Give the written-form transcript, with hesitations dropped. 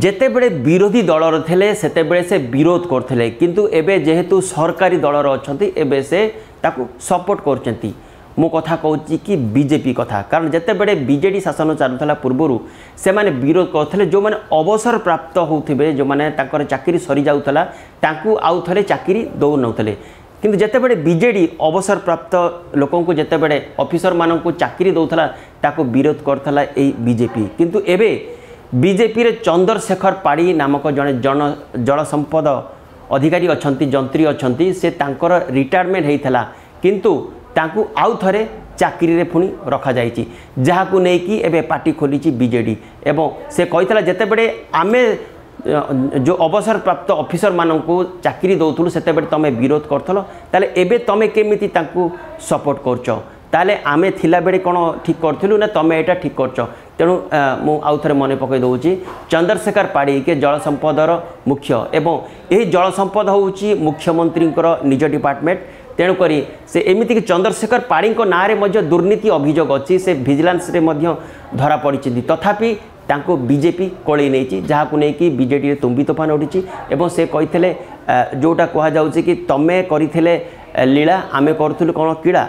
ଯେତେବେଳେ ବିରୋଧୀ ଦଳର ଥିଲେ ସେତେବେଳେ ସେ ବିରୋଧ କରୁଥିଲେ କିନ୍ତୁ ଏବେ ଯେହେତୁ ସରକାରୀ ଦଳର ଅଛନ୍ତି ଏବେ ସେ ତାକୁ ସପୋର୍ଟ କରୁଛନ୍ତି। मो कथा कहूँ कि बीजेपी कथा कारण जितेबले बीजेडी शासन चलुला पूर्वर से माने विरोध करते जो मैंने अवसर प्राप्त होते जो मैंने चाकरी सरी जाऊला आउ थे चाकरी दौ नौले किंतु जितेबले बीजेडी अवसर प्राप्त लोक जितेबले ऑफिसर मान चाकरी दौला ताको विरोध करता यही बीजेपी किंतु एबे बीजेपी रे चंद्रशेखर पाड़ी नामक जड़े जल संपद अधिकारी अच्छा जंत्री अच्छा से रिटायरमेंट होता किंतु तांकु आउ थे चाकरी रे पुणी रखा जाइए जहाँ को लेकिन एवं पार्टी खोली बीजेडी एवं से कही जितेबले आमे जो अवसर प्राप्त ऑफिसर मान को चाकरी दौलू से तुम विरोध करथलो ताले एबे तुम केमिति तांकु सपोर्ट करछ ताले आमे थिला बेले कौन ठीक करूँ ना तुम यहाँ ठीक करछ तेणु मु आउ थे मन पकई दूसरी चंद्रशेखर पाड़ी के जल संपदर मुख्य एवं यही जल संपद हूँ मुख्यमंत्री निज डिपार्टमेंट तेणुक से एमती कि चंद्रशेखर पाड़ी ना रे दुर्नीति अभियोग अच्छी से विजिलेंस रे धरा पड़ी तथापि तांको बीजेपी कोले नहीं जहाँ को लेकिन बीजेडी तुम्बी तोफान उठी एवं से कही जोटा कहुच्छे कि तमें करथिले लीला आमे करूँ कौन कीड़ा।